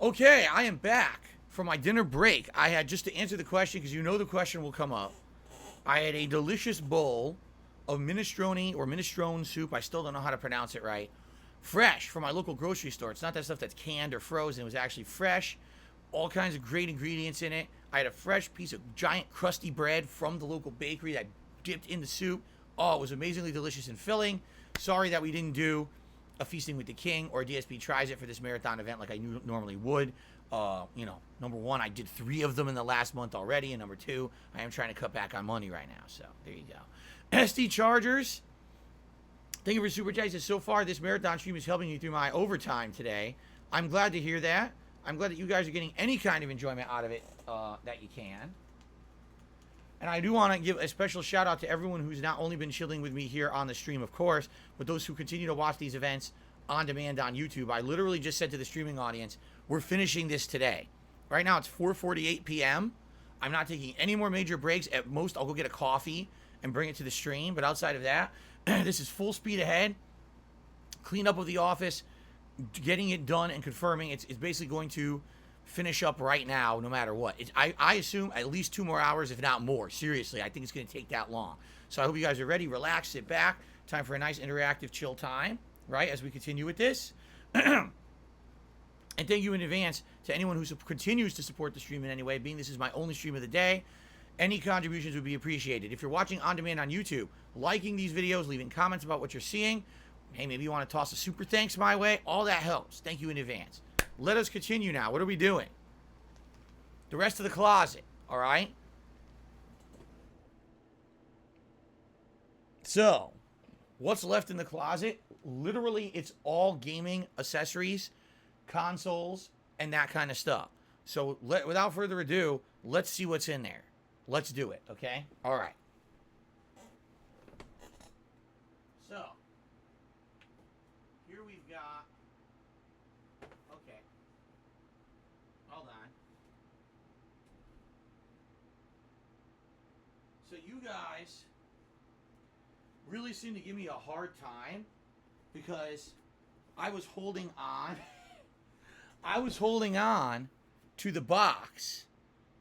Okay, I am back from my dinner break. I had, just to answer the question, because you know the question will come up, I had a delicious bowl of minestrone or minestrone soup. I still don't know how to pronounce it right. Fresh from my local grocery store. It's not that stuff that's canned or frozen. It was actually fresh. All kinds of great ingredients in it. I had a fresh piece of giant crusty bread from the local bakery that dipped in the soup. Oh, it was amazingly delicious and filling. Sorry that we didn't do a Feasting with the King or DSP Tries It for this marathon event like I normally would. Number one, I did 3 of them in the last month already, and number 2, I am trying to cut back on money right now. So there you go. SD Chargers, thank you for super chats. So far, this marathon stream is helping you through my overtime today. I'm glad to hear that. I'm glad that you guys are getting any kind of enjoyment out of it that you can. And I do want to give a special shout out to everyone who's not only been chilling with me here on the stream, of course, but those who continue to watch these events on demand on YouTube. I literally just said to the streaming audience, we're finishing this today. Right now it's 4:48 p.m. I'm not taking any more major breaks. At most, I'll go get a coffee and bring it to the stream. But outside of that, this is full speed ahead. Clean up of the office, getting it done and confirming. It's basically going to finish up right now, no matter what. I assume at least 2 more hours, if not more. Seriously, I think it's going to take that long. So I hope you guys are ready. Relax, sit back. Time for a nice interactive, chill time, right, as we continue with this. And thank you in advance to anyone who continues to support the stream in any way, being this is my only stream of the day. Any contributions would be appreciated. If you're watching on demand on YouTube, liking these videos, leaving comments about what you're seeing, hey, maybe you want to toss a super thanks my way, all that helps. Thank you in advance. Let us continue now. What are we doing? The rest of the closet, all right? So, what's left in the closet? Literally, it's all gaming accessories, consoles, and that kind of stuff. So, without further ado, let's see what's in there. Let's do it, okay? All right. So, here we've got... Okay. Hold on. So, you guys really seem to give me a hard time because I was holding on... I was holding on to the box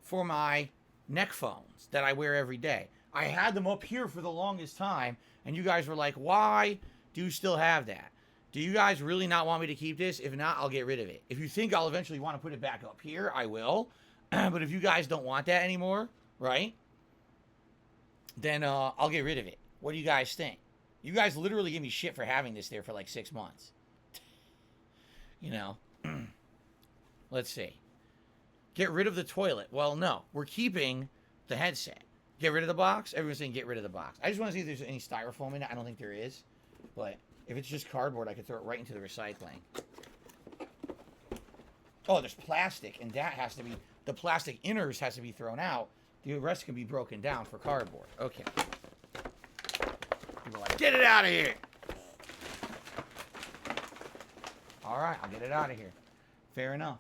for my neck phones that I wear every day. I had them up here for the longest time, and you guys were like, why do you still have that? Do you guys really not want me to keep this? If not, I'll get rid of it. If you think I'll eventually want to put it back up here, I will. But if you guys don't want that anymore, right, then I'll get rid of it. What do you guys think? You guys literally give me shit for having this there for like 6 months. You know? Let's see. Get rid of the toilet. Well, no. We're keeping the headset. Get rid of the box? Everyone's saying get rid of the box. I just want to see if there's any styrofoam in it. I don't think there is. But if it's just cardboard, I could throw it right into the recycling. Oh, there's plastic. And that has to be... The plastic inners has to be thrown out. The rest can be broken down for cardboard. Okay. People are like, get it out of here! Alright, I'll get it out of here. Fair enough.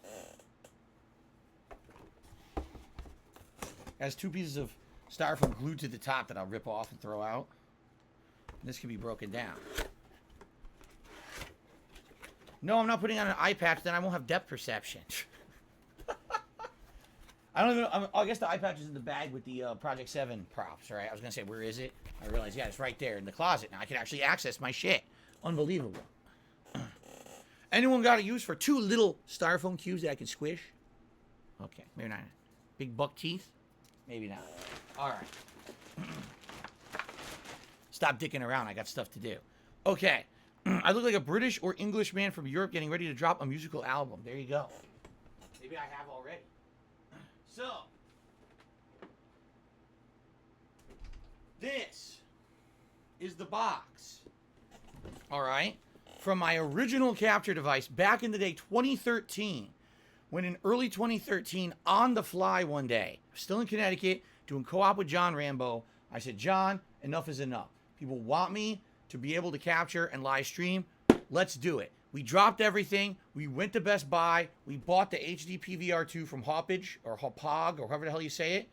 It has 2 pieces of styrofoam glued to the top that I'll rip off and throw out. This can be broken down. No, I'm not putting on an eye patch, then I won't have depth perception. I don't even... I guess the eye patch is in the bag with the Project 7 props, right? I was going to say, where is it? I realized, yeah, it's right there in the closet. Now I can actually access my shit. Unbelievable. Anyone got a use for 2 little styrofoam cubes that I can squish? Okay, maybe not. Big buck teeth? Maybe not. All right. Stop dicking around. I got stuff to do. Okay. I look like a British or English man from Europe getting ready to drop a musical album. There you go. Maybe I have already. So, this is the box. All right. From my original capture device back in the day, 2013. When in early 2013, on the fly one day, still in Connecticut, doing co-op with John Rambo, I said, John, enough is enough. People want me to be able to capture and live stream. Let's do it. We dropped everything. We went to Best Buy. We bought the HD PVR2 from Hoppage, or Hopog, or however the hell you say it.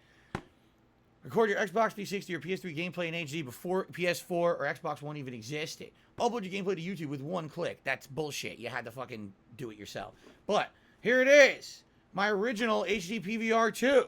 Record your Xbox 360 or PS3 gameplay in HD before PS4 or Xbox One even existed. Upload your gameplay to YouTube with 1 click. That's bullshit. You had to fucking do it yourself. But Here it is. My original HD PVR 2.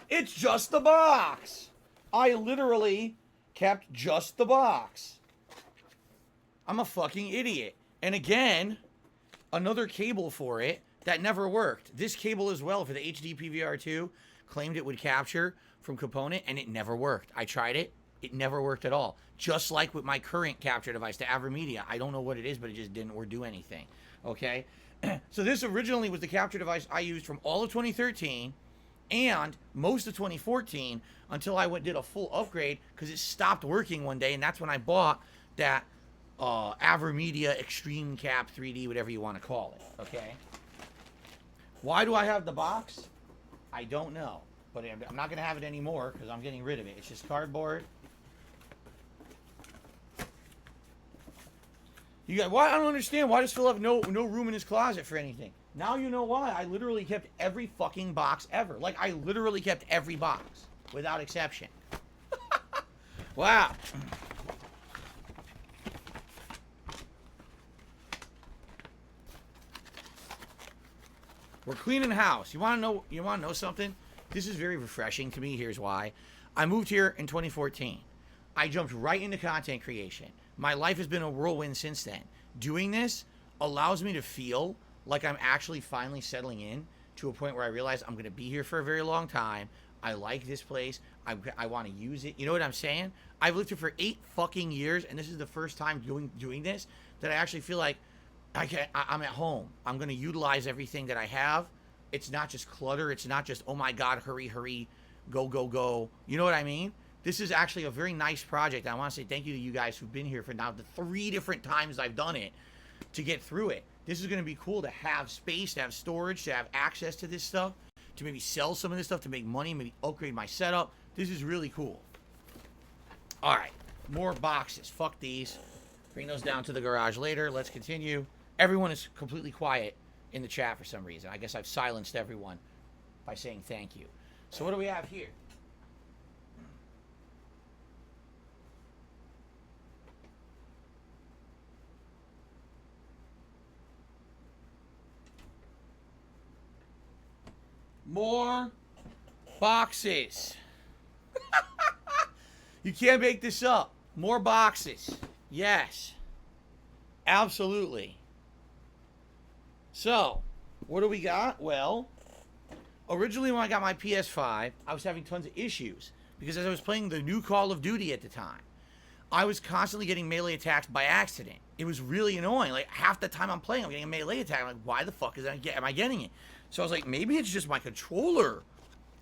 It's just the box. I literally kept just the box. I'm a fucking idiot. And again, another cable for it that never worked. This cable as well for the HD PVR2 claimed it would capture from component, and it never worked. I tried it. It never worked at all. Just like with my current capture device, the AverMedia. I don't know what it is, but it just didn't or do anything. Okay? So this originally was the capture device I used from all of 2013 and most of 2014 until I did a full upgrade because it stopped working one day, and that's when I bought that AverMedia Extreme Cap 3D, whatever you want to call it. Okay? Why do I have the box? I don't know. But I'm not going to have it anymore because I'm getting rid of it. It's just cardboard. You got, why? I don't understand. Why does Phil have no room in his closet for anything? Now you know why. I literally kept every fucking box ever. Like, I literally kept every box without exception. Wow. We're cleaning house. You want to know something? This is very refreshing to me. Here's why. I moved here in 2014. I jumped right into content creation. My life has been a whirlwind since then. Doing this allows me to feel like I'm actually finally settling in to a point where I realize I'm going to be here for a very long time. I like this place. I want to use it. You know what I'm saying? I've lived here for 8 fucking years, and this is the first time doing this that I actually feel like I'm at home. I'm going to utilize everything that I have. It's not just clutter. It's not just, oh my God, hurry, hurry, go, go, go. You know what I mean? This is actually a very nice project. I want to say thank you to you guys who've been here for now the 3 different times I've done it to get through it. This is going to be cool to have space, to have storage, to have access to this stuff, to maybe sell some of this stuff to make money, maybe upgrade my setup. This is really cool. All right, more boxes. Fuck these. Bring those down to the garage later. Let's continue. Everyone is completely quiet in the chat for some reason. I guess I've silenced everyone by saying thank you. So what do we have here? More boxes. You can't make this up. More boxes. Yes. Absolutely. So, what do we got? Well, originally when I got my PS5, I was having tons of issues because as I was playing the new Call of Duty at the time, I was constantly getting melee attacks by accident. It was really annoying. Like, half the time I'm playing, I'm getting a melee attack. I'm like, why the fuck am I getting it? So I was like, maybe it's just my controller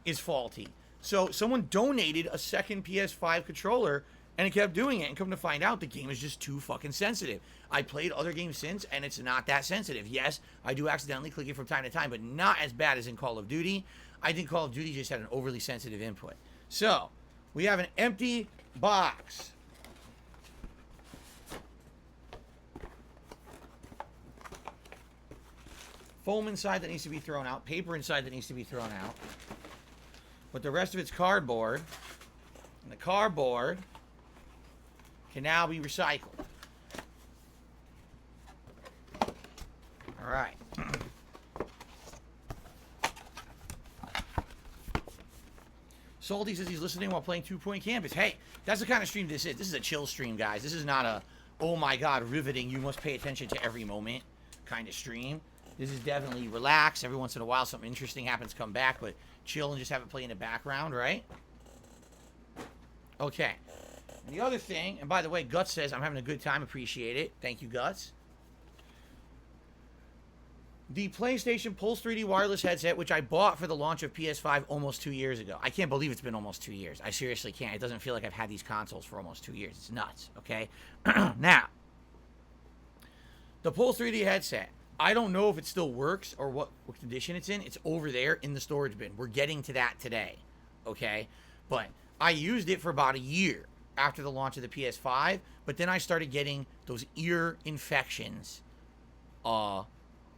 is faulty. So someone donated a second PS5 controller, and it kept doing it. And come to find out, the game is just too fucking sensitive. I played other games since, and it's not that sensitive. Yes, I do accidentally click it from time to time, but not as bad as in Call of Duty. I think Call of Duty just had an overly sensitive input. So, we have an empty box. Foam inside that needs to be thrown out. Paper inside that needs to be thrown out. But the rest of it's cardboard. And the cardboard can now be recycled. All right. Salty says he's listening while playing 2 Point Campus. Hey, that's the kind of stream this is. This is a chill stream, guys. This is not a, oh my God, riveting, you must pay attention to every moment kind of stream. This is definitely relax. Every once in a while, something interesting happens, come back, but chill and just have it play in the background, right? Okay. And the other thing, and by the way, Guts says, I'm having a good time. Appreciate it. Thank you, Guts. The PlayStation Pulse 3D wireless headset, which I bought for the launch of PS5 almost 2 years ago. I can't believe it's been almost 2 years. I seriously can't. It doesn't feel like I've had these consoles for almost 2 years. It's nuts, okay? Now, the Pulse 3D headset. I don't know if it still works or what condition it's in. It's over there in the storage bin. We're getting to that today, okay? But I used it for about a year after the launch of the PS5, but then I started getting those ear infections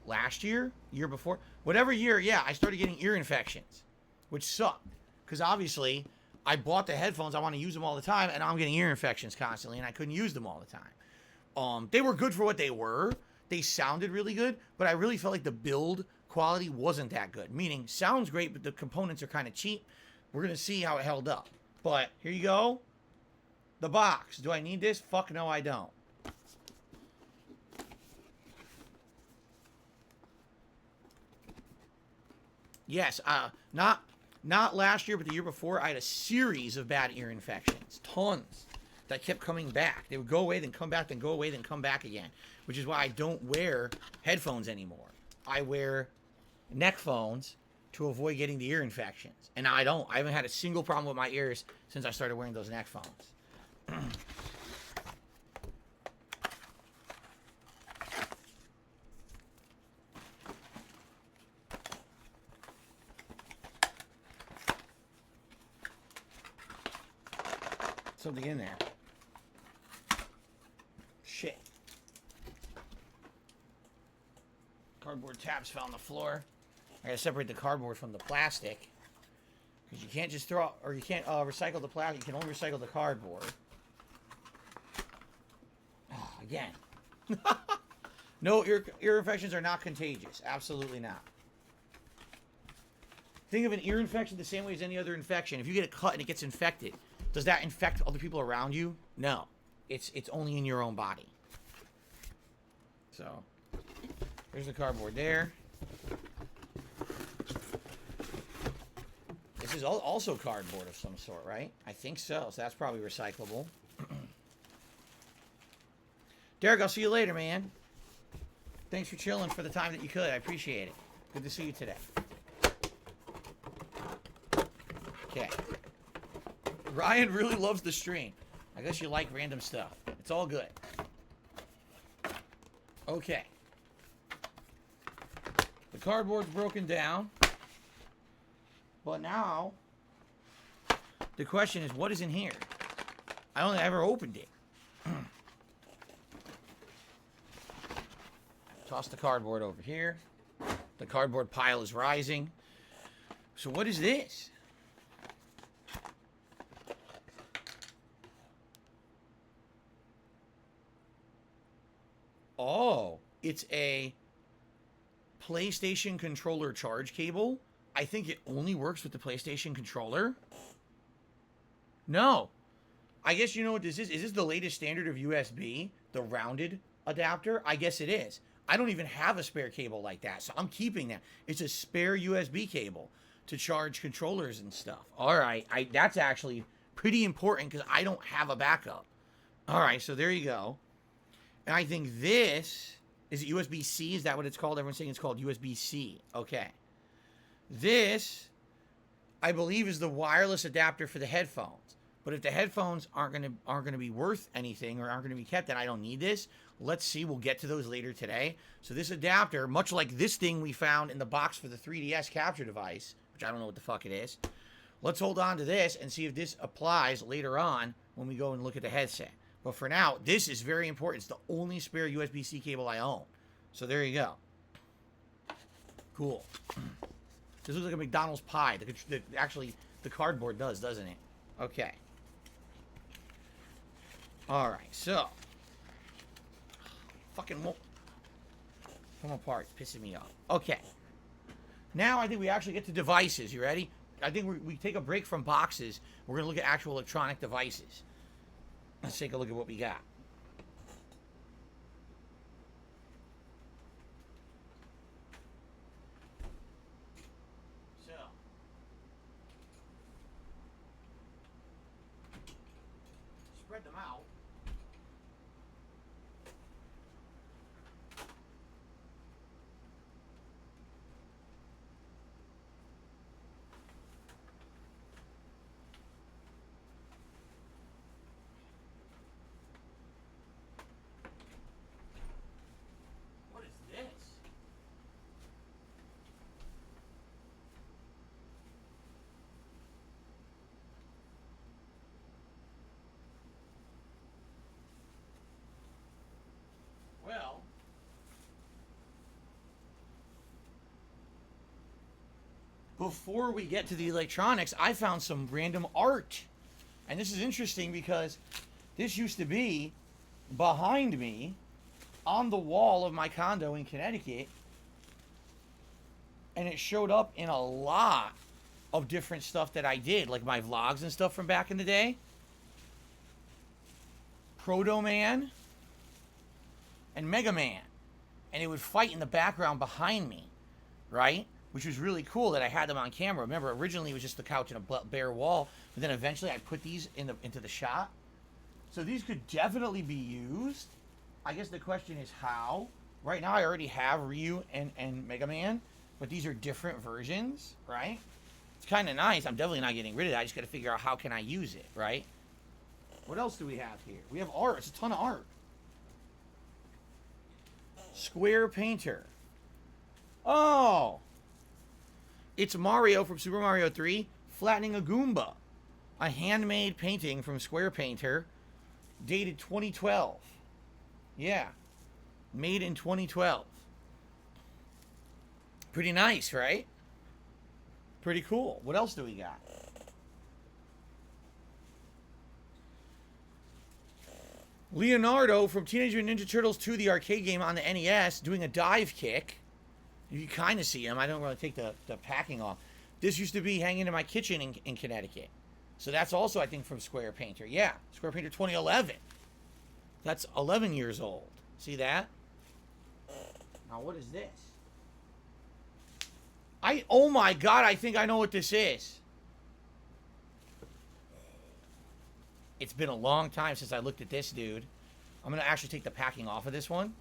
last year, year before, whatever year, yeah, I started getting ear infections, which sucked. Because obviously, I bought the headphones, I want to use them all the time, and I'm getting ear infections constantly, and I couldn't use them all the time. They were good for what they were. They sounded really good, but I really felt like the build quality wasn't that good. Meaning, sounds great, but the components are kind of cheap. We're going to see how it held up. But here you go. The box. Do I need this? Fuck no, I don't. Yes, not last year, but the year before, I had a series of bad ear infections. Tons. That kept coming back. They would go away, then come back, then go away, then come back again. Which is why I don't wear headphones anymore. I wear neck phones to avoid getting the ear infections. And I don't. I haven't had a single problem with my ears since I started wearing those neck phones. Something in there. Shit. Cardboard tabs fell on the floor. I gotta separate the cardboard from the plastic. Because you can't just throw, or you can't recycle the plastic. You can only recycle the cardboard. Oh, again. No, ear infections are not contagious. Absolutely not. Think of an ear infection the same way as any other infection. If you get a cut and it gets infected, does that infect other people around you? No. It's only in your own body. So, there's the cardboard there. This is also cardboard of some sort, right? I think so. So that's probably recyclable. Derek, I'll see you later, man. Thanks for chilling for the time that you could. I appreciate it. Good to see you today. Okay. Ryan really loves the stream. I guess you like random stuff. It's all good. Okay. The cardboard's broken down. But now, the question is, what is in here? I don't think I ever opened it. Toss the cardboard over here. The cardboard pile is rising. So what is this? Oh, it's a PlayStation controller charge cable. I think it only works with the PlayStation controller. No. I guess you know what this is. Is this the latest standard of USB? The rounded adapter? I guess it is. I don't even have a spare cable like that, so I'm keeping that. It's a spare USB cable to charge controllers and stuff. All right. That's actually pretty important because I don't have a backup. All right, so there you go. And I think this, is it USB-C? Is that what it's called? Everyone's saying it's called USB-C. Okay. This, I believe, is the wireless adapter for the headphones. But if the headphones aren't gonna be worth anything or aren't gonna be kept, then I don't need this. Let's see. We'll get to those later today. So this adapter, much like this thing we found in the box for the 3DS capture device, which I don't know what the fuck it is. Let's hold on to this and see if this applies later on when we go and look at the headset. But for now, this is very important. It's the only spare USB-C cable I own. So there you go. Cool. This looks like a McDonald's pie. Actually, the cardboard does, doesn't it? Okay. All right, so. Fucking won't come apart. It's pissing me off. Okay. Now I think we actually get to devices. You ready? I think we take a break from boxes. We're going to look at actual electronic devices. Let's take a look at what we got. So, spread them out. before we get to the electronics, I found some random art. And this is interesting because this used to be behind me on the wall of my condo in Connecticut. And it showed up in a lot of different stuff that I did, like my vlogs and stuff from back in the day. Proto Man and Mega Man. And it would fight in the background behind me, right? Which was really cool that I had them on camera. Remember, originally it was just the couch and a bare wall, but then eventually I put these into the shot. So these could definitely be used. I guess the question is how. Right now I already have Ryu and Mega Man, but these are different versions, right? It's kind of nice. I'm definitely not getting rid of it. I just got to figure out how can I use it, right? What else do we have here? We have art. It's a ton of art. Square Painter. Oh! It's Mario from Super Mario 3 flattening a Goomba. A handmade painting from Square Painter dated 2012. Yeah. Made in 2012. Pretty nice, right? Pretty cool. What else do we got? Leonardo from Teenage Mutant Ninja Turtles 2, the arcade game on the NES, doing a dive kick. You can kind of see him. I don't really take the packing off. This used to be hanging in my kitchen in Connecticut. So that's also, I think, from Square Painter. Yeah, Square Painter 2011. That's 11 years old. See that? Now, what is this? Oh my God, I think I know what this is. It's been a long time since I looked at this, dude. I'm going to actually take the packing off of this one.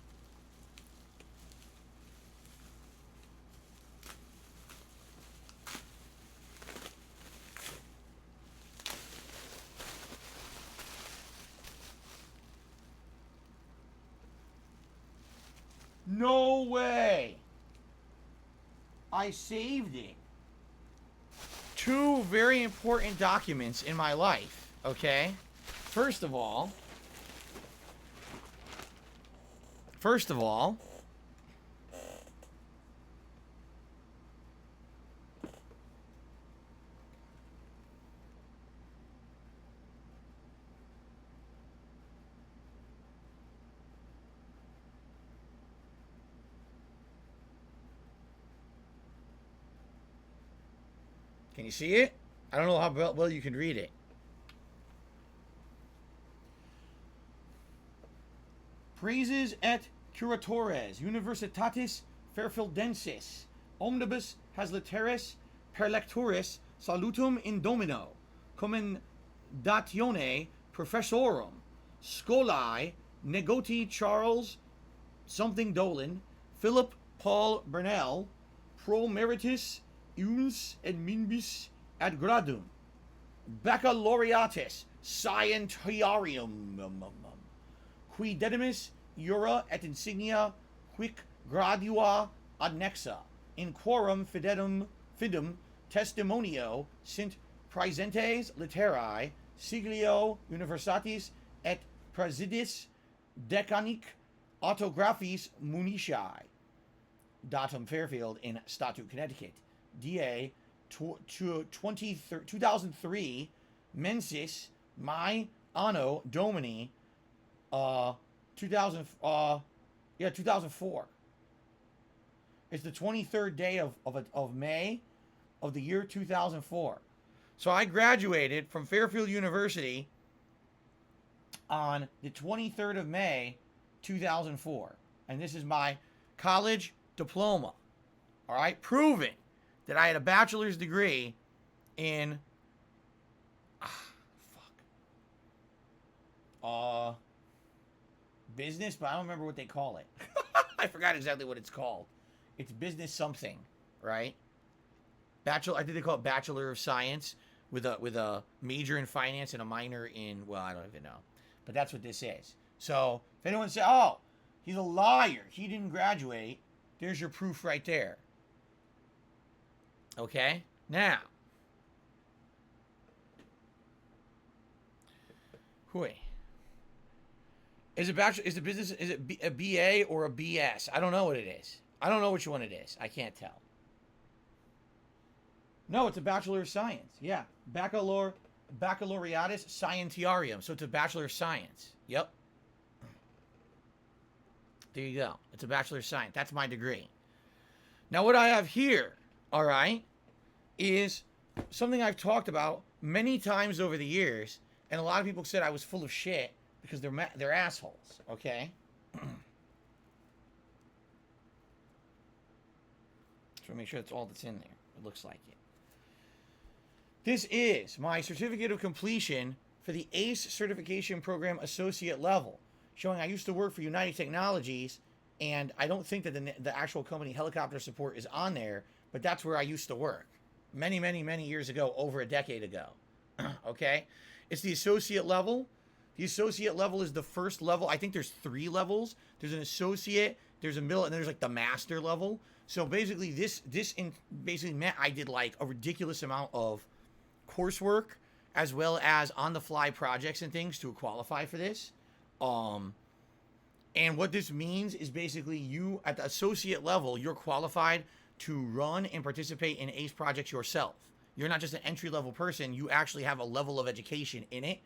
No way. I saved it. Two very important documents in my life, okay? First of all, can you see it? I don't know how well you can read it. Praises et curatores universitatis Fairfieldensis omnibus hasliteris per lecturis salutum in domino commendatione professorum scholae negoti Charles something Dolan Philip Paul Burnell pro meritus uns et minibus ad gradum baccalaureatis scientiarum qui dedimus iura et insignia quic gradua adnexa in quorum fidem testimonio sint praesentes literae siglio universitatis et presidis decanic autographis municiae datum Fairfield in Statu, Connecticut, DA 2003 mensis mai anno domini 2004. It's the 23rd day of May of the year 2004. So I graduated from Fairfield University on the 23rd of May 2004. And this is my college diploma. All right, proving that I had a bachelor's degree in business, but I don't remember what they call it. I forgot exactly what it's called. It's business something, right? I think they call it Bachelor of Science with a major in finance and a minor in, well, I don't even know. But that's what this is. So if anyone says, oh, he's a liar, he didn't graduate, there's your proof right there. Okay? Now. Hui. Is it a BA or a BS? I don't know what it is. I don't know which one it is. I can't tell. No, it's a Bachelor of Science. Yeah. Baccalaureatus Scientiarum. So it's a Bachelor of Science. Yep. There you go. It's a Bachelor of Science. That's my degree. Now, what I have here, all right, is something I've talked about many times over the years, and a lot of people said I was full of shit because they're assholes, okay? So make sure that's all that's in there. It looks like it. This is my certificate of completion for the ACE certification program associate level, showing I used to work for United Technologies, and I don't think that the actual company Helicopter Support is on there, but that's where I used to work many, many, many years ago, over a decade ago. Okay? It's the associate level. The associate level is the first level. I think there's 3 levels. There's an associate, there's a middle, and there's like the master level. So basically basically meant I did like a ridiculous amount of coursework as well as on-the-fly projects and things to qualify for this. And what this means is basically you, at the associate level, you're qualified to run and participate in ACE projects yourself. You're not just an entry-level person. You actually have a level of education in it.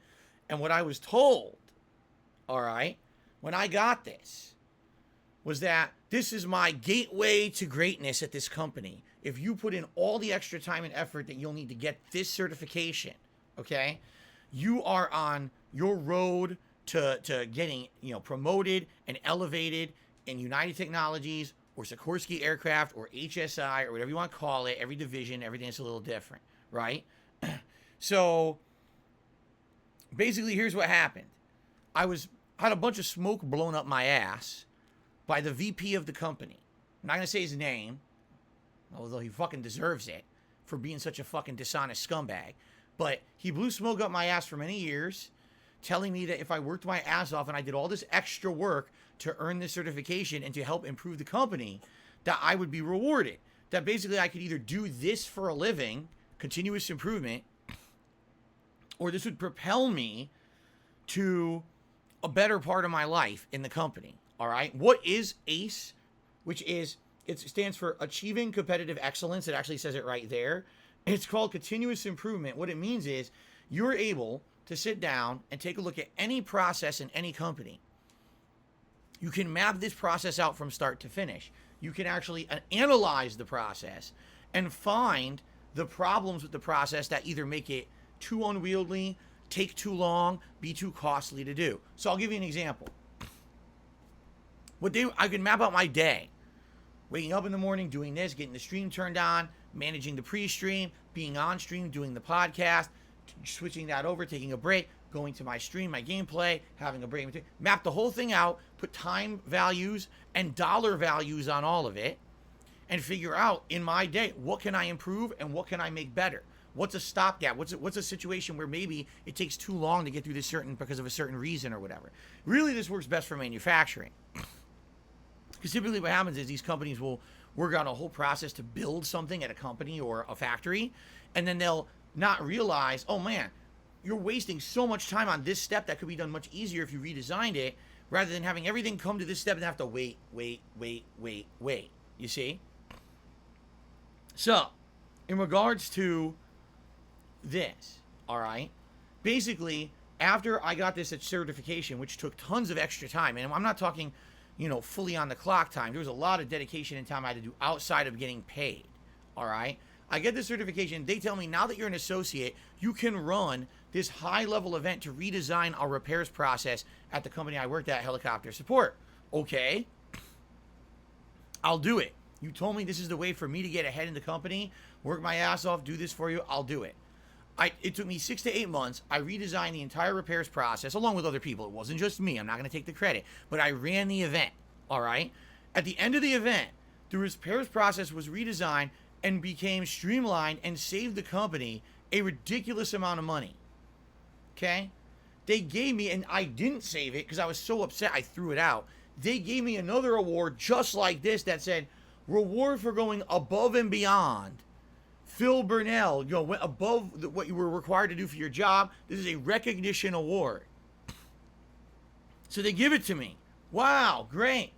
And what I was told, all right, when I got this, was that this is my gateway to greatness at this company. If you put in all the extra time and effort that you'll need to get this certification, okay, you are on your road to getting, promoted and elevated in United Technologies or Sikorsky Aircraft or HSI or whatever you want to call it. Every division, everything's a little different, right? So basically, here's what happened. I had a bunch of smoke blown up my ass by the VP of the company. I'm not going to say his name, although he fucking deserves it for being such a fucking dishonest scumbag. But he blew smoke up my ass for many years, telling me that if I worked my ass off and I did all this extra work to earn this certification and to help improve the company, that I would be rewarded. That basically I could either do this for a living, continuous improvement, or this would propel me to a better part of my life in the company. All right. What is ACE? It stands for Achieving Competitive Excellence. It actually says it right there. It's called continuous improvement. What it means is you're able to sit down and take a look at any process in any company. You can map this process out from start to finish. You can actually analyze the process and find the problems with the process that either make it too unwieldy, take too long, be too costly to do. So I'll give you an example. I can map out my day. Waking up in the morning, doing this, getting the stream turned on, managing the pre-stream, being on stream, doing the podcast, switching that over, taking a break, going to my stream, my gameplay, having a break. Map the whole thing out, put time values and dollar values on all of it, and figure out in my day, what can I improve and what can I make better? What's a stopgap? What's a situation where maybe it takes too long to get through this because of a certain reason or whatever? Really, this works best for manufacturing. Because typically what happens is these companies will work on a whole process to build something at a company or a factory, and then they'll not realize, oh man, you're wasting so much time on this step that could be done much easier if you redesigned it, rather than having everything come to this step and have to wait. You see? So, in regards to this, all right, basically, after I got this certification, which took tons of extra time, and I'm not talking, fully on the clock time. There was a lot of dedication and time I had to do outside of getting paid, all right? I get the certification. They tell me now that you're an associate, you can run this high-level event to redesign our repairs process at the company I worked at, Helicopter Support. Okay, I'll do it. You told me this is the way for me to get ahead in the company, work my ass off, do this for you. I'll do it. It took me 6 to 8 months. I redesigned the entire repairs process along with other people. It wasn't just me. I'm not going to take the credit. But I ran the event, all right? At the end of the event, the repairs process was redesigned and became streamlined and saved the company a ridiculous amount of money, okay? They gave me, and I didn't save it because I was so upset I threw it out. They gave me another award just like this that said, reward for going above and beyond. Phil Burnell, went above what you were required to do for your job. This is a recognition award. So they give it to me. Wow, great.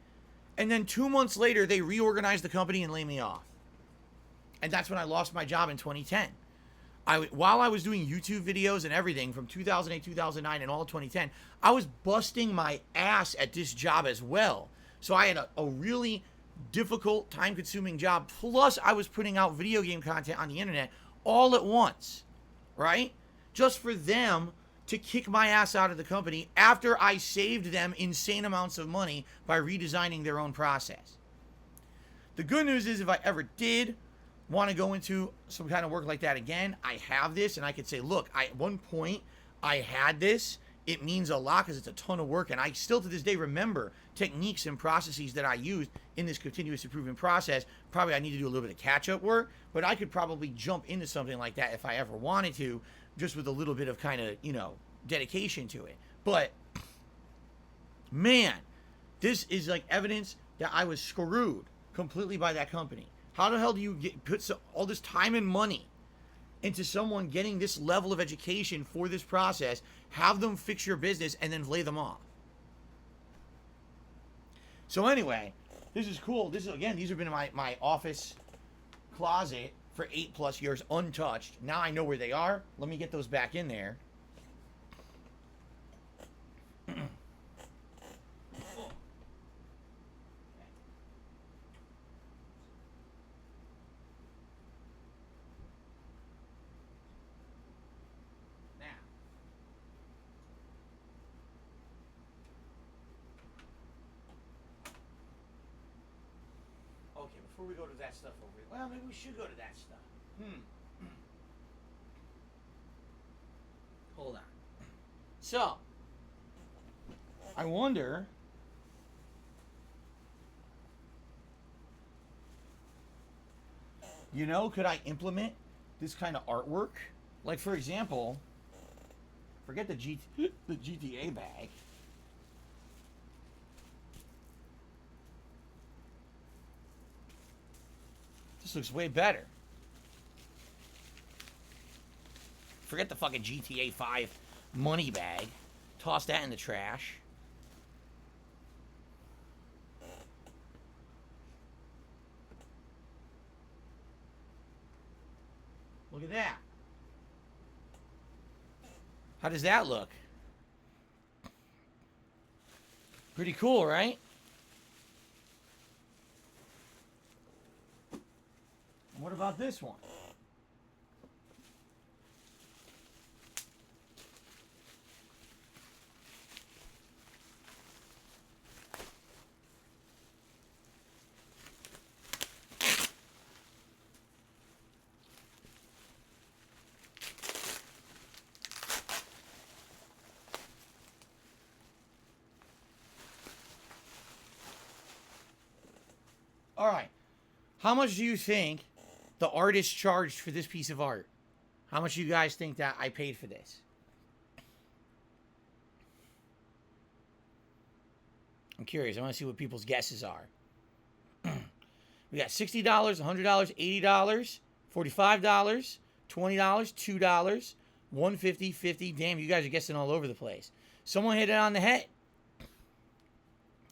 And then 2 months later, they reorganized the company and laid me off. And that's when I lost my job in 2010. While I was doing YouTube videos and everything from 2008, 2009, and all of 2010, I was busting my ass at this job as well. So I had a really difficult, time-consuming job. Plus, I was putting out video game content on the internet all at once, right? Just for them to kick my ass out of the company after I saved them insane amounts of money by redesigning their own process. The good news is if I ever did want to go into some kind of work like that again, I have this, and I could say, look, at one point I had this. It means a lot because it's a ton of work, and I still to this day remember techniques and processes that I used in this continuous improvement process. Probably I need to do a little bit of catch-up work, but I could probably jump into something like that if I ever wanted to, just with a little bit of kind of, dedication to it. But man, this is like evidence that I was screwed completely by that company. How the hell do you put all this time and money into someone getting this level of education for this process, have them fix your business, and then lay them off? So anyway, this is cool. This is, again, these have been in my office closet for 8+ years untouched. Now I know where they are. Let me get those back in there. Before we go to that stuff over here. Well, maybe we should go to that stuff. Hold on. So, I wonder... could I implement this kind of artwork? Like, for example, forget the GTA bag. This looks way better. Forget the fucking GTA 5 money bag. Toss that in the trash. Look at that. How does that look? Pretty cool, right? What about this one? All right. How much do you think the artist charged for this piece of art? How much do you guys think that I paid for this? I'm curious. I want to see what people's guesses are. We got $60, $100, $80, $45, $20, $2, $150, $50. Damn, you guys are guessing all over the place. Someone hit it on the head.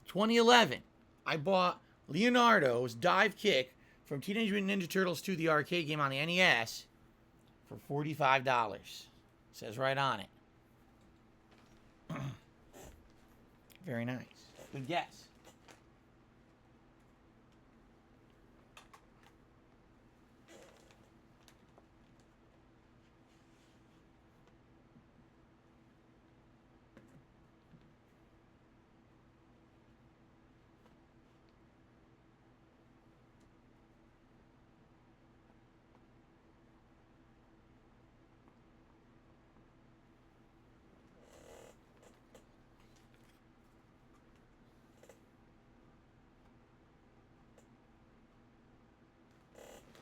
2011, I bought Leonardo's dive kick from Teenage Mutant Ninja Turtles 2, the arcade game on the NES, for $45. Says right on it. Very nice. Good guess.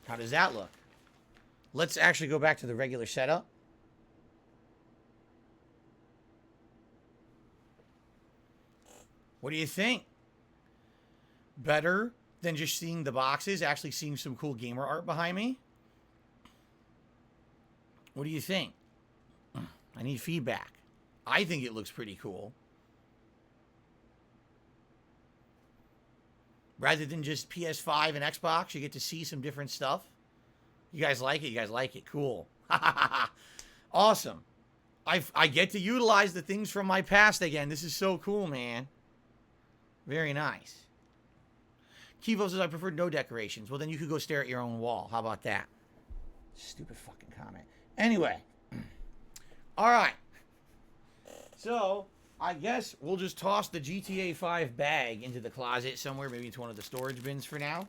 How does that look? Let's actually go back to the regular setup. What do you think? Better than just seeing the boxes, actually seeing some cool gamer art behind me? What do you think? I need feedback. I think it looks pretty cool. Rather than just PS5 and Xbox, you get to see some different stuff. You guys like it? You guys like it? Cool. Awesome. I get to utilize the things from my past again. This is so cool, man. Very nice. Kivo says, I prefer no decorations. Well, then you could go stare at your own wall. How about that? Stupid fucking comment. Anyway. All right. So, I guess we'll just toss the GTA 5 bag into the closet somewhere, maybe into one of the storage bins for now.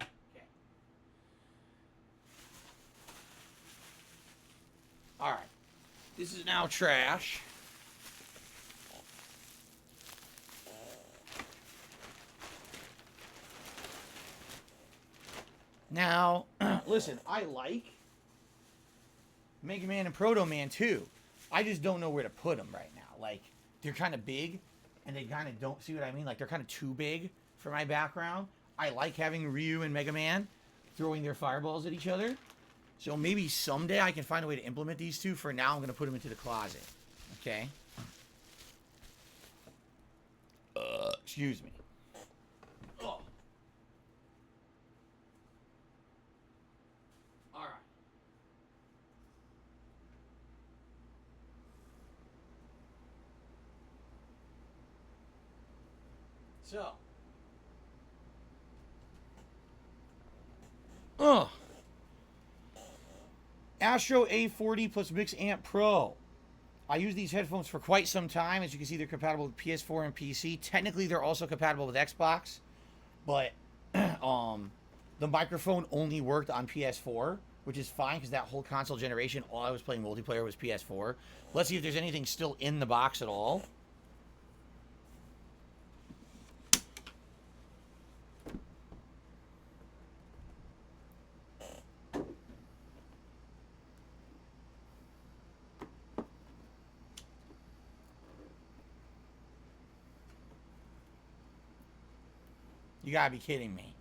Okay. All right. This is now trash. Now, listen, I like Mega Man and Proto Man too. I just don't know where to put them right now. Like, they're kind of big, and they kind of don't, see what I mean? Like, they're kind of too big for my background. I like having Ryu and Mega Man throwing their fireballs at each other. So maybe someday I can find a way to implement these two. For now, I'm going to put them into the closet. Okay? Excuse me. Oh. All right. So. Astro A40 plus Mix Amp Pro. I use these headphones for quite some time. As you can see, they're compatible with PS4 and PC. Technically, they're also compatible with Xbox, but the microphone only worked on PS4, which is fine because that whole console generation, all I was playing multiplayer was PS4. Let's see if there's anything still in the box at all. You gotta be kidding me.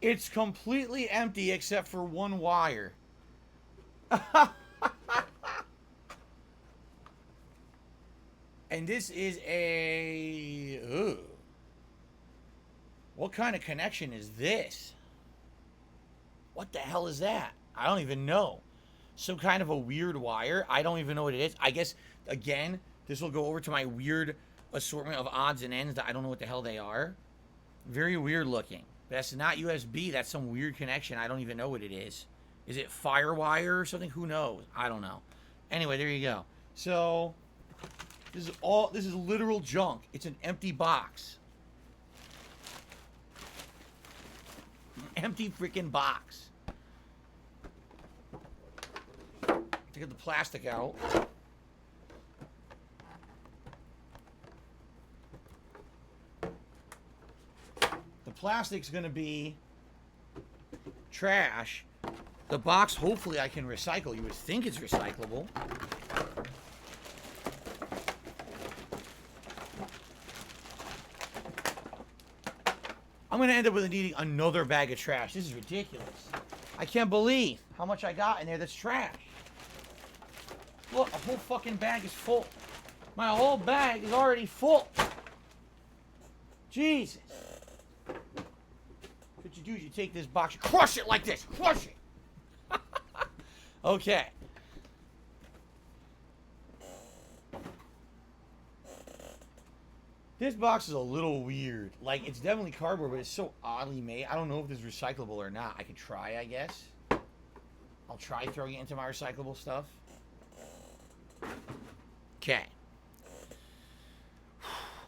It's completely empty except for one wire. And this is a... Ooh. What kind of connection is this? What the hell is that? I don't even know. Some kind of a weird wire. I don't even know what it is. I guess, again, this will go over to my weird assortment of odds and ends that I don't know what the hell they are. Very weird looking. That's not USB. That's some weird connection. I don't even know what it is. Is it Firewire or something? Who knows? I don't know. Anyway, there you go. So, this is literal junk. It's an empty box. An empty freaking box. To get the plastic out. The plastic's gonna be trash. The box, hopefully I can recycle. You would think it's recyclable. I'm gonna end up with needing another bag of trash. This is ridiculous. I can't believe how much I got in there that's trash. Look, a whole fucking bag is full. My whole bag is already full. Jesus. What you do is you take this box, you crush it like this. Crush it. Okay. This box is a little weird. Like, it's definitely cardboard, but it's so oddly made. I don't know if this is recyclable or not. I could try, I guess. I'll try throwing it into my recyclable stuff. Okay.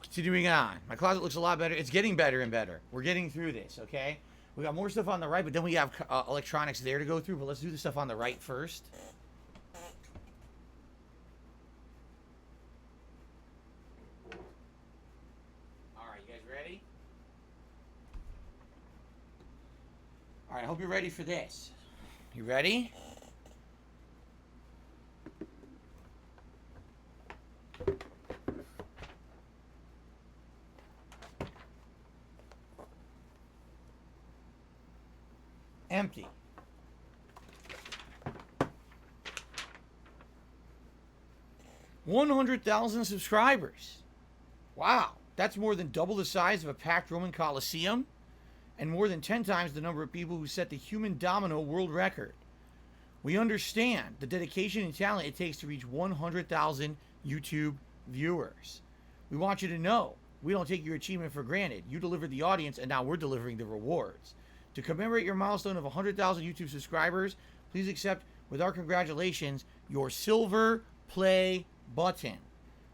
Continuing on. My closet looks a lot better. It's getting better and better. We're getting through this, okay? We got more stuff on the right, but then we have electronics there to go through. But let's do the stuff on the right first. All right, you guys ready? All right, I hope you're ready for this. You ready? Empty. $100,000 subscribers. Wow. That's more than double the size of a packed Roman Colosseum and more than 10 times the number of people who set the human domino world record. We understand the dedication and talent it takes to reach 100,000 YouTube viewers. We want you to know we don't take your achievement for granted. You delivered the audience, and now we're delivering the rewards. To commemorate your milestone of 100,000 YouTube subscribers, please accept, with our congratulations, your silver play button.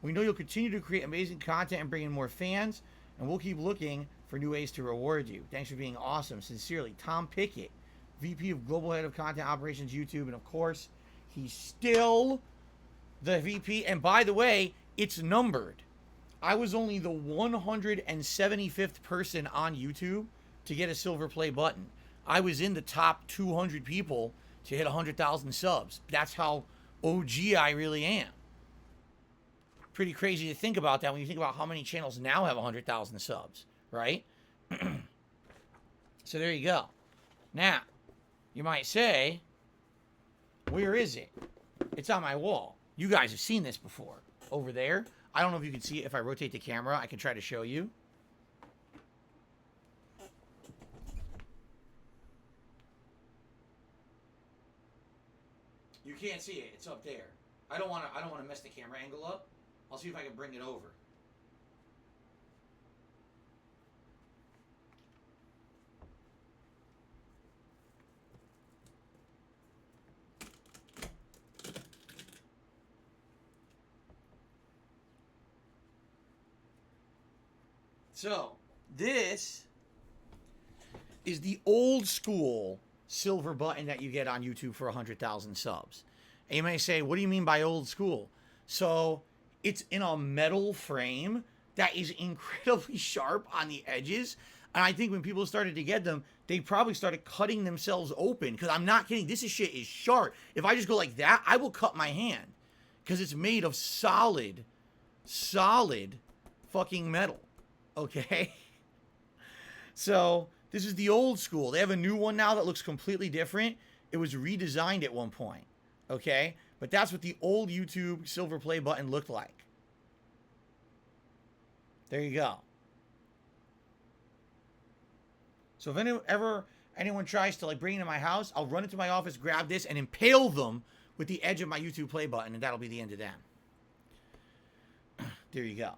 We know you'll continue to create amazing content and bring in more fans, and we'll keep looking for new ways to reward you. Thanks for being awesome. Sincerely, Tom Pickett, VP of Global Head of Content Operations YouTube, and of course, he's still the VP. And by the way, it's numbered. I was only the 175th person on YouTube to get a silver play button. I was in the top 200 people to hit 100,000 subs. That's how OG I really am. Pretty crazy to think about that when you think about how many channels now have 100,000 subs, right? So there you go. Now, you might say, where is it? It's on my wall. You guys have seen this before. Over there. I don't know if you can see it. If I rotate the camera, I can try to show you. You can't see it. It's up there. I don't want to mess the camera angle up. I'll see if I can bring it over. So, this is the old school silver button that you get on YouTube for 100,000 subs. And you may say, what do you mean by old school? So, it's in a metal frame that is incredibly sharp on the edges. And I think when people started to get them, they probably started cutting themselves open. Because I'm not kidding. This shit is sharp. If I just go like that, I will cut my hand. Because it's made of solid fucking metal. Okay? So, this is the old school. They have a new one now that looks completely different. It was redesigned at one point. Okay? But that's what the old YouTube silver play button looked like. There you go. So if anyone tries to like bring it to my house, I'll run into my office, grab this, and impale them with the edge of my YouTube play button, and that'll be the end of them. There you go.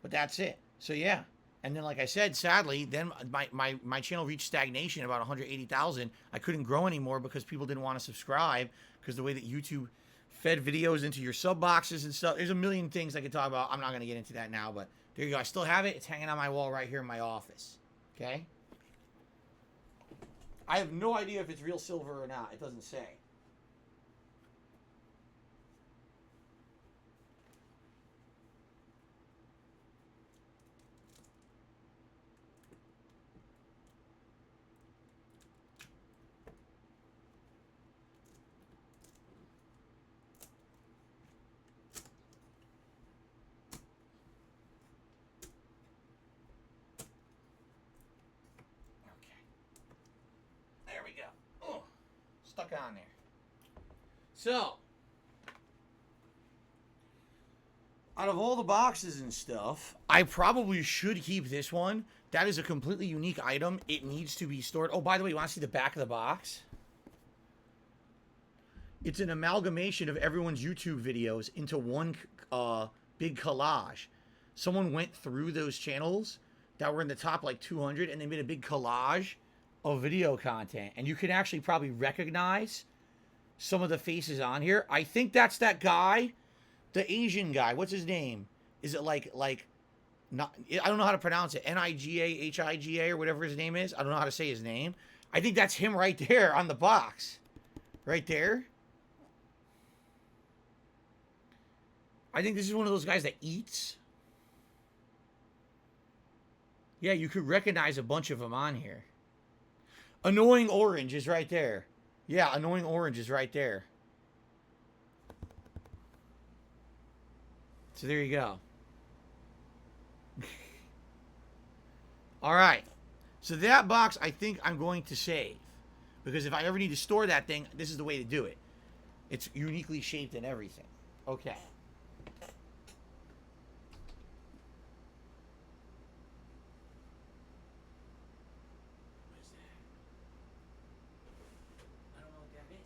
But that's it. So yeah. And then, like I said, sadly, then my channel reached stagnation, about 180,000. I couldn't grow anymore because people didn't want to subscribe because the way that YouTube fed videos into your sub boxes and stuff. There's a million things I could talk about. I'm not going to get into that now, but there you go. I still have it. It's hanging on my wall right here in my office. Okay? I have no idea if it's real silver or not. It doesn't say. Stuck on there. So, out of all the boxes and stuff, I probably should keep this one. That is a completely unique item. It needs to be stored. Oh, by the way, you want to see the back of the box? It's an amalgamation of everyone's YouTube videos into one big collage. Someone went through those channels that were in the top like 200 and they made a big collage of video content, and you can actually probably recognize some of the faces on here. I think that's that guy, the Asian guy. What's his name? Is it like not? I don't know how to pronounce it. Nigahiga or whatever his name is. I don't know how to say his name. I think that's him right there on the box, right there. I think this is one of those guys that eats. Yeah, you could recognize a bunch of them on here. Annoying Orange is right there. Yeah, Annoying Orange is right there. So there you go. All right. So that box I think I'm going to save. Because if I ever need to store that thing, this is the way to do it. It's uniquely shaped and everything. Okay. What is that? I don't know what that is.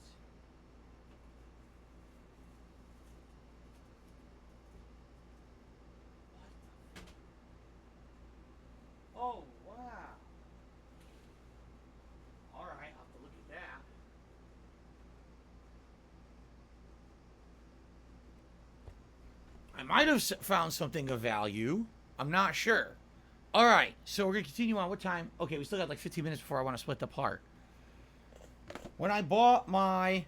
What? Oh, wow. All right, I'll have to look at that. I might have found something of value. I'm not sure. All right, so we're going to continue on. What time? Okay, we still got like 15 minutes before I want to split the part. When I bought my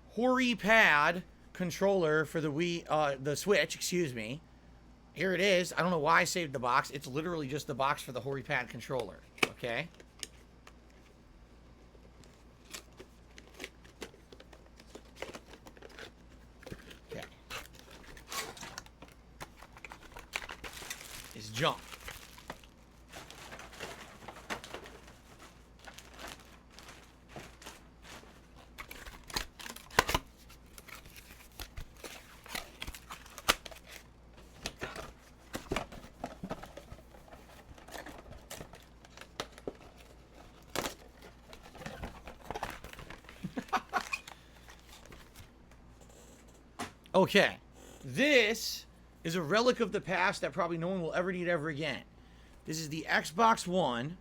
Hori Pad controller for the Wii, the Switch, excuse me, here it is. I don't know why I saved the box. It's literally just the box for the Hori Pad controller, okay? Okay. It's junk. Okay, this is a relic of the past that probably no one will ever need ever again. This is the Xbox One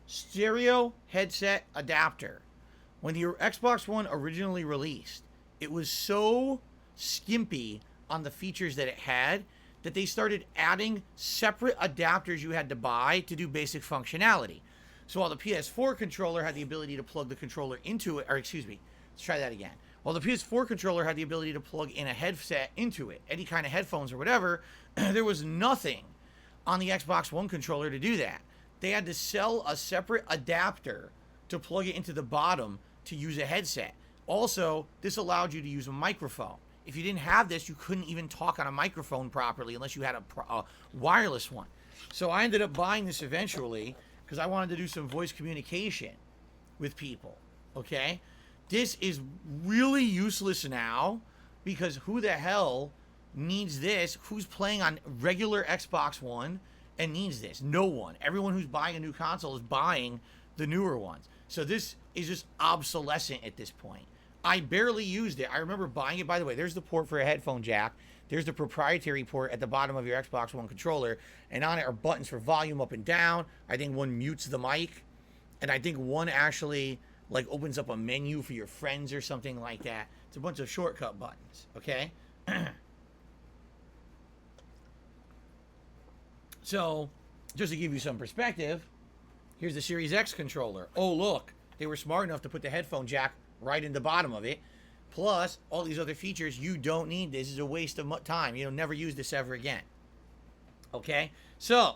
stereo headset adapter. When the Xbox One originally released, it was so skimpy on the features that it had that they started adding separate adapters you had to buy to do basic functionality. So while the PS4 controller had the ability to plug the controller into it, or excuse me, let's try that again. While the PS4 controller had the ability to plug in a headset into it, any kind of headphones or whatever, there was nothing on the Xbox One controller to do that. They had to sell a separate adapter to plug it into the bottom to use a headset. Also, this allowed you to use a microphone. If you didn't have this, you couldn't even talk on a microphone properly unless you had a wireless one. So I ended up buying this eventually because I wanted to do some voice communication with people, okay? This is really useless now because who the hell needs this? Who's playing on regular Xbox One and needs this? No one. Everyone who's buying a new console is buying the newer ones. So this is just obsolescent at this point. I barely used it. I remember buying it. By the way, there's the port for a headphone jack. There's the proprietary port at the bottom of your Xbox One controller. And on it are buttons for volume up and down. I think one mutes the mic. And I think one actually like opens up a menu for your friends or something like that. It's a bunch of shortcut buttons, okay? So, just to give you some perspective, here's the Series X controller. Oh, look, they were smart enough to put the headphone jack right in the bottom of it. Plus, all these other features, you don't need this. This is a waste of time. You'll never use this ever again. Okay? So,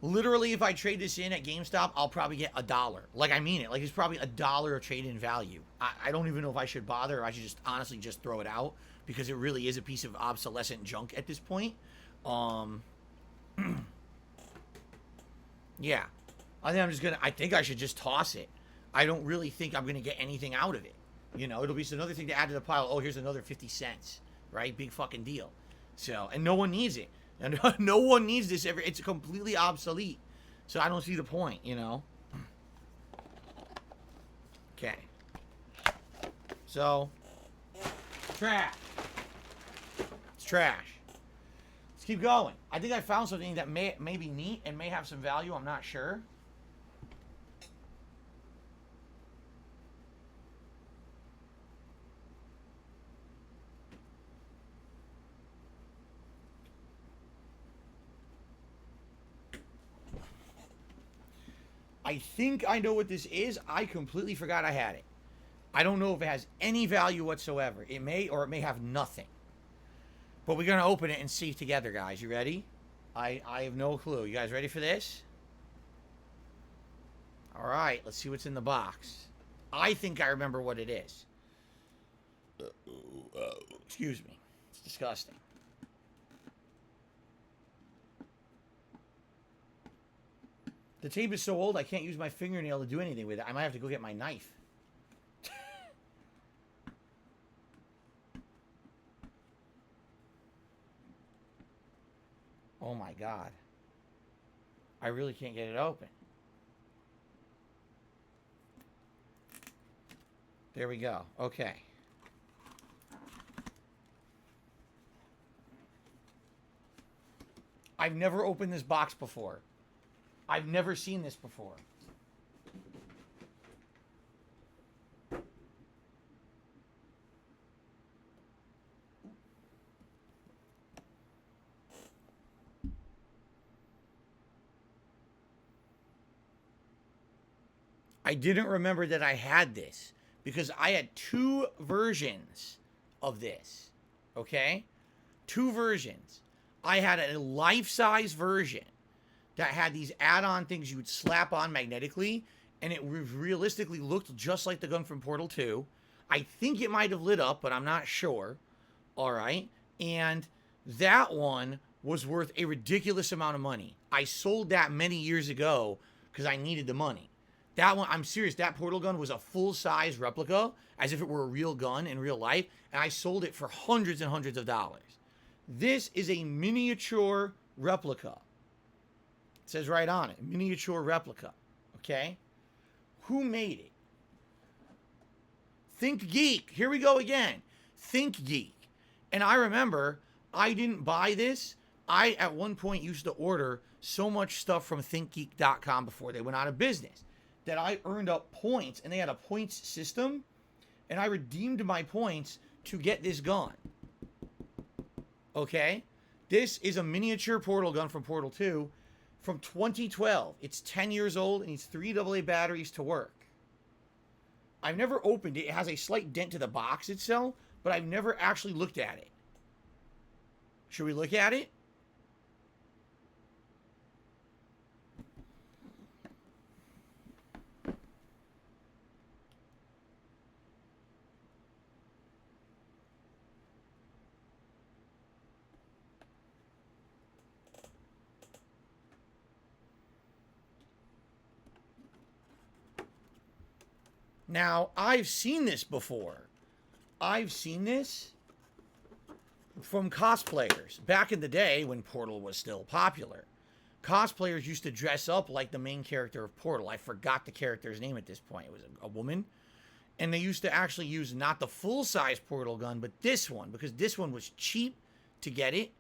literally, if I trade this in at GameStop, I'll probably get $1. Like, I mean it. Like, it's probably $1 of trade-in value. I don't even know if I should bother or I should just honestly just throw it out because it really is a piece of obsolescent junk at this point. Yeah. I think I should just toss it. I don't really think I'm going to get anything out of it. You know, it'll be just another thing to add to the pile. Oh, here's another 50 cents, right? Big fucking deal. So, and no one needs it. And no one needs this ever. It's completely obsolete. So I don't see the point, you know? Okay. So, trash. It's trash. Let's keep going. I think I found something that may be neat and may have some value. I'm not sure. I think I know what this is. I completely forgot I had it. I don't know if it has any value whatsoever. It may or it may have nothing. But we're going to open it and see together, guys. You ready? I have no clue. You guys ready for this? All right. Let's see what's in the box. I think I remember what it is. Excuse me. It's disgusting. The tape is so old I can't use my fingernail to do anything with it. I might have to go get my knife. Oh my God. I really can't get it open. There we go. Okay. I've never opened this box before. I've never seen this before. I didn't remember that I had this because I had two versions of this. Okay? Two versions. I had a life-size version that had these add-on things you would slap on magnetically, and it realistically looked just like the gun from Portal 2. I think it might have lit up, but I'm not sure. All right? And that one was worth a ridiculous amount of money. I sold that many years ago because I needed the money. That one, I'm serious, that Portal gun was a full-size replica, as if it were a real gun in real life, and I sold it for hundreds and hundreds of dollars. This is a miniature replica. It says right on it, miniature replica, okay? Who made it? Think Geek. Here we go again. Think Geek. And I remember, I didn't buy this. I, at one point, used to order so much stuff from thinkgeek.com before they went out of business that I earned up points, and they had a points system, and I redeemed my points to get this gun. Okay? This is a miniature Portal gun from Portal 2 from 2012. It's 10 years old, and needs 3 AA batteries to work. I've never opened it. It has a slight dent to the box itself, but I've never actually looked at it. Should we look at it? Now, I've seen this before. I've seen this from cosplayers. Back in the day when Portal was still popular, cosplayers used to dress up like the main character of Portal. I forgot the character's name at this point. It was a woman. And they used to actually use not the full-size Portal gun, but this one, because this one was cheap to get it.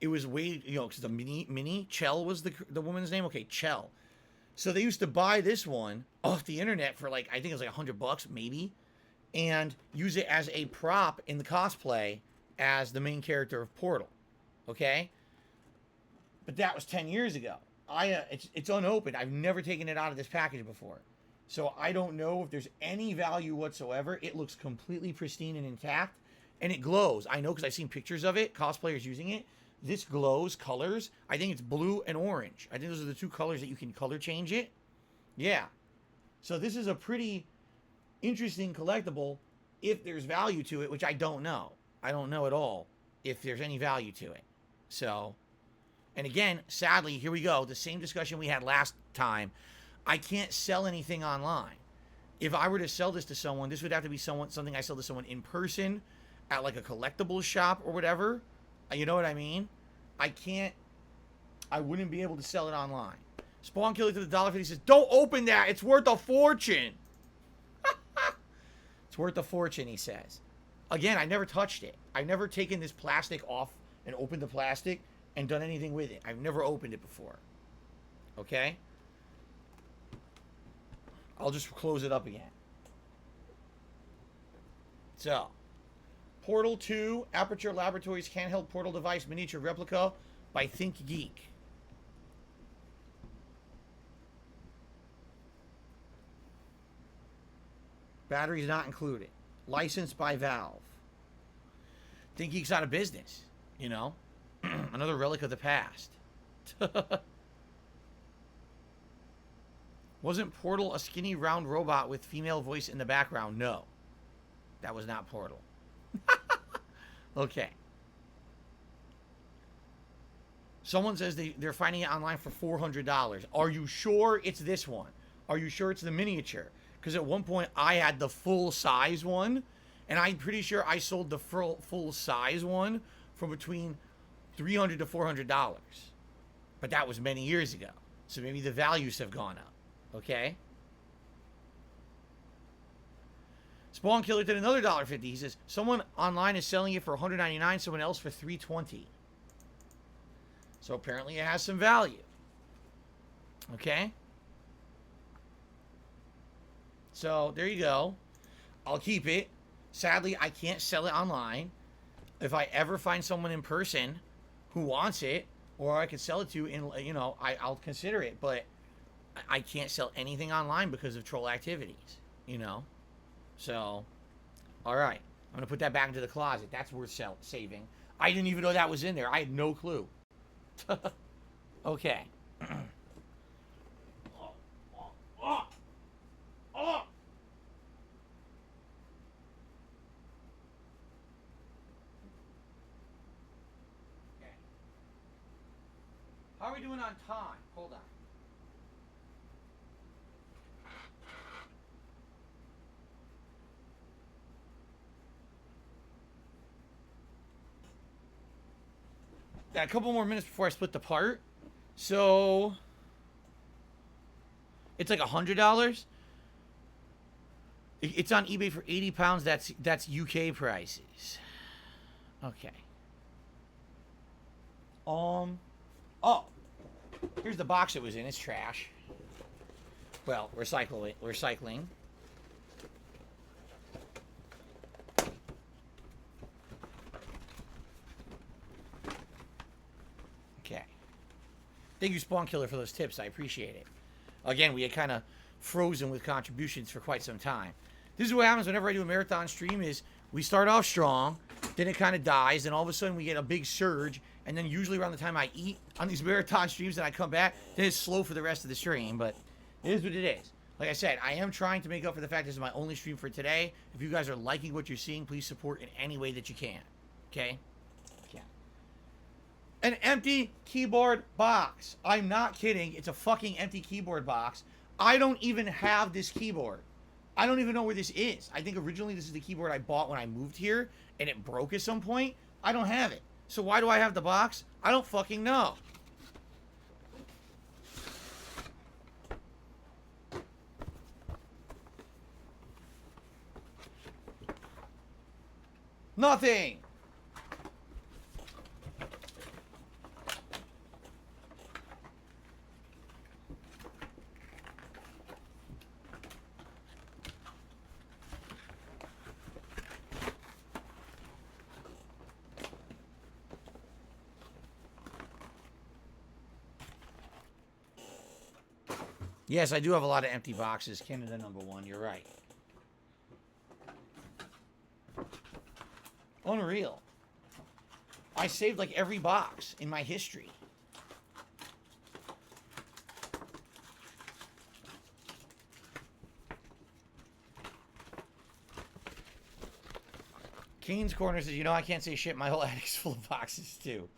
It was way, because the mini Chell was the woman's name. Okay, Chell. So they used to buy this one off the internet for I think it was like $100 maybe, and use it as a prop in the cosplay as the main character of Portal. Okay? But that was 10 years ago. It's unopened. I've never taken it out of this package before. So I don't know if there's any value whatsoever. It looks completely pristine and intact, and it glows. I know because I've seen pictures of it, cosplayers using it. This glows colors. I think it's blue and orange. I think those are the two colors that you can color change it. Yeah. So this is a pretty interesting collectible if there's value to it, which I don't know. I don't know at all if there's any value to it. So, and again, sadly, here we go. The same discussion we had last time. I can't sell anything online. If I were to sell this to someone, this would have to be something I sell to someone in person at like a collectibles shop or whatever. You know what I mean? I wouldn't be able to sell it online. Spawn Killer to the $1.50 says, don't open that. It's worth a fortune. It's worth a fortune, he says. Again, I never touched it. I've never taken this plastic off and opened the plastic and done anything with it. I've never opened it before. Okay? I'll just close it up again. So, Portal 2, Aperture Laboratories handheld portal device miniature replica by Think Geek. Batteries not included. Licensed by Valve. Think Geek's out of business, Another relic of the past. Wasn't Portal a skinny round robot with female voice in the background? No. That was not Portal. Okay. Someone says they're finding it online for $400. Are you sure it's this one? Are you sure it's the miniature? Because at one point I had the full size one, and I'm pretty sure I sold the full size one for between $300 to $400. But that was many years ago. So maybe the values have gone up. Okay? Spawn Killer did another $1.50. He says, someone online is selling it for $199, someone else for $320. So apparently it has some value. Okay? So there you go. I'll keep it. Sadly, I can't sell it online. If I ever find someone in person who wants it, or I could sell it to, and you know, I'll consider it. But I can't sell anything online because of troll activities. You know? So, all right. I'm going to put that back into the closet. That's worth saving. I didn't even know that was in there. I had no clue. Okay. How are we doing on time? Hold on. Got a couple more minutes before I split the part. So it's like $100. It's on eBay for £80. That's UK prices. Okay. Oh, here's the box it was in. It's trash. Well, recycling. Okay. Thank you, Spawn Killer, for those tips. I appreciate it. Again, we had kind of frozen with contributions for quite some time. This is what happens whenever I do a marathon stream is we start off strong, then it kind of dies, and all of a sudden we get a big surge, and then usually around the time I eat on these marathon streams and I come back, then it's slow for the rest of the stream, but it is what it is. Like I said, I am trying to make up for the fact this is my only stream for today. If you guys are liking what you're seeing, please support in any way that you can. Okay? Yeah. An empty keyboard box. I'm not kidding. It's a fucking empty keyboard box. I don't even have this keyboard. I don't even know where this is. I think originally this is the keyboard I bought when I moved here, and it broke at some point. I don't have it. So why do I have the box? I don't fucking know. Nothing. Yes, I do have a lot of empty boxes. Canada #1, you're right. Unreal. I saved like every box in my history. Kane's Corner says, you know, I can't say shit. My whole attic's full of boxes, too.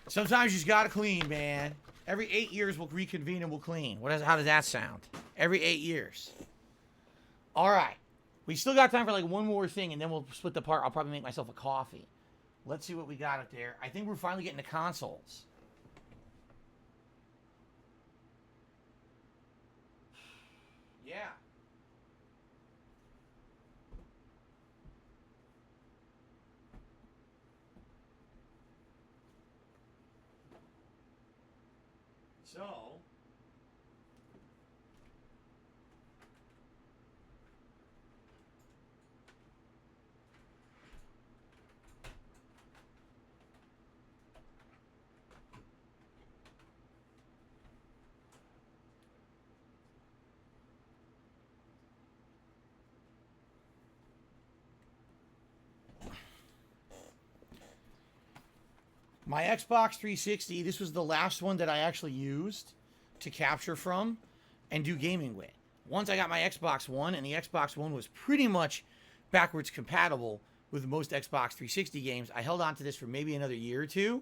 Sometimes you just gotta clean, man. Every 8 years, we'll reconvene and we'll clean. How does that sound? Every 8 years. All right. We still got time for like one more thing, and then we'll split the part. I'll probably make myself a coffee. Let's see what we got up there. I think we're finally getting to consoles. Yeah. So... my Xbox 360, this was the last one that I actually used to capture from and do gaming with. Once I got my Xbox One, and the Xbox One was pretty much backwards compatible with most Xbox 360 games, I held on to this for maybe another year or two.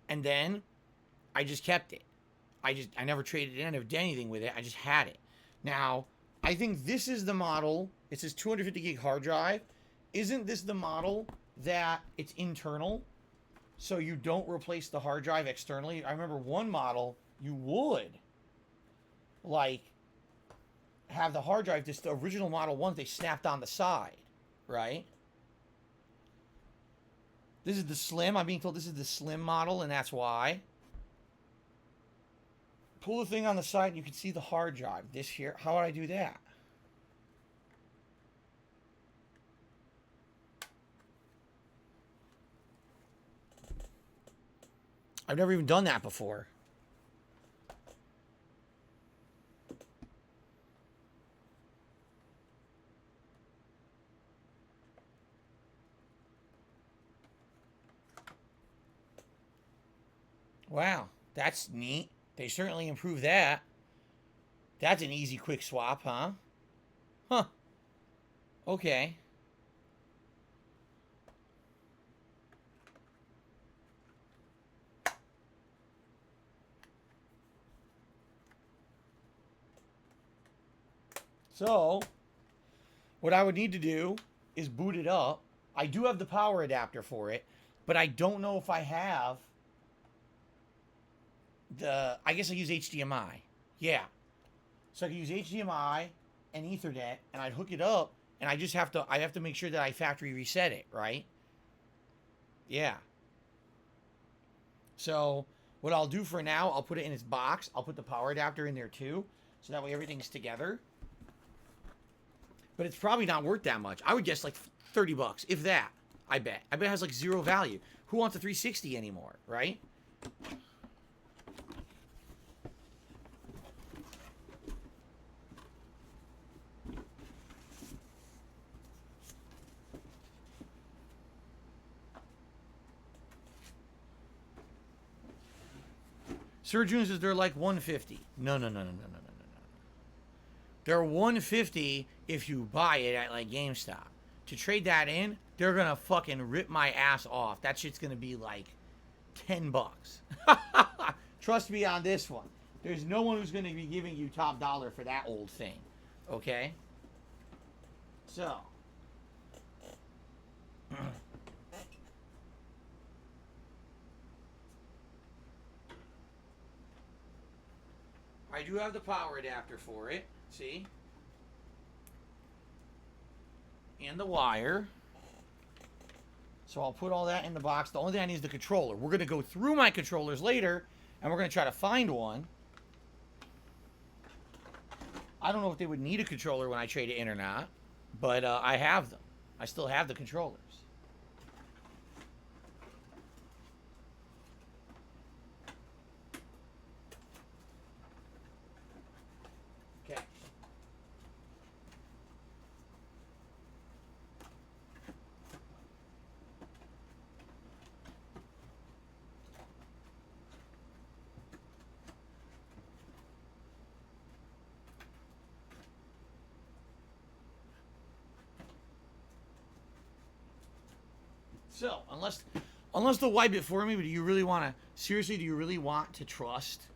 And then I just kept it. I never traded it in. I never did anything with it. I just had it. Now, I think this is the model. It says 250 gig hard drive. Isn't this the model that it's internal? So you don't replace the hard drive externally? I remember one model, you would, like, have the hard drive, just the original Model 1 they snapped on the side, right? This is the slim. I'm being told this is the slim model, and that's why. Pull the thing on the side, and you can see the hard drive. This here. How would I do that? I've never even done that before. Wow, that's neat. They certainly improved that. That's an easy, quick swap, huh? Huh. Okay. So, what I would need to do is boot it up. I do have the power adapter for it, but I don't know if I have I guess I use HDMI. Yeah. So I can use HDMI and Ethernet, and I'd hook it up, and I have to make sure that I factory reset it, right? Yeah. So what I'll do for now, I'll put it in its box. I'll put the power adapter in there too, so that way everything's together. But it's probably not worth that much. I would guess like 30 bucks, if that. I bet. I bet it has like zero value. Who wants a 360 anymore, right? Sir June says they're like 150. No. They're 150 if you buy it at like GameStop. To trade that in, they're gonna fucking rip my ass off. That shit's gonna be like 10 bucks. Trust me on this one. There's no one who's gonna be giving you top dollar for that old thing. Okay? So. I do have the power adapter for it. See? And the wire. So I'll put all that in the box. The only thing I need is the controller. We're going to go through my controllers later, and we're going to try to find one. I don't know if they would need a controller when I trade it in or not, but I have them. I still have the controllers. Okay. So, unless they'll wipe it for me, but do you really want to, seriously, do you really want to trust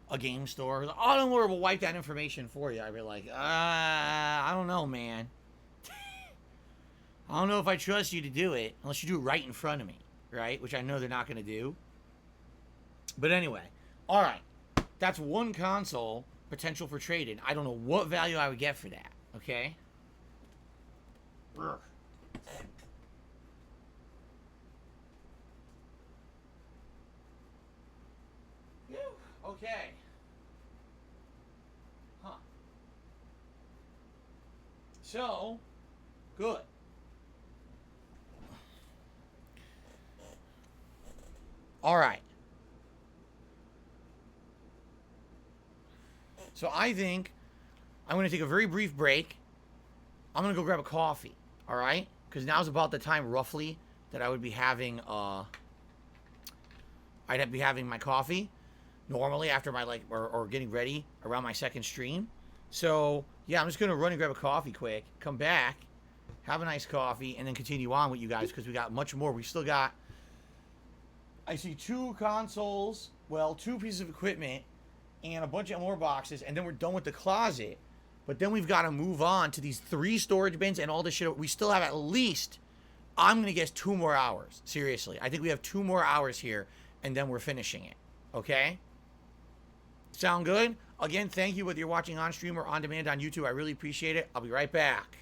a game store? Oh, don't worry, we'll wipe that information for you. I'd be like, I don't know, man. I don't know if I trust you to do it, unless you do it right in front of me, right? Which I know they're not going to do. But anyway, all right. That's one console, potential for trading. I don't know what value I would get for that, okay? Urgh. Okay. Huh. So, good. All right. So I think I'm going to take a very brief break. I'm going to go grab a coffee, all right? Because now's about the time, roughly, that I would be having, I'd be having my coffee. Normally after my, like, or getting ready around my second stream. So, yeah, I'm just going to run and grab a coffee quick, come back, have a nice coffee, and then continue on with you guys because we got much more. We still got, I see 2 consoles well, 2 pieces of equipment and a bunch of more boxes, and then we're done with the closet. But then we've got to move on to these 3 storage bins and all this shit. We still have at least, I'm going to guess, 2 more hours. Seriously. I think we have 2 more hours here, and then we're finishing it. Okay? Sound good? Again, thank you whether you're watching on stream or on demand on YouTube. I really appreciate it. I'll be right back.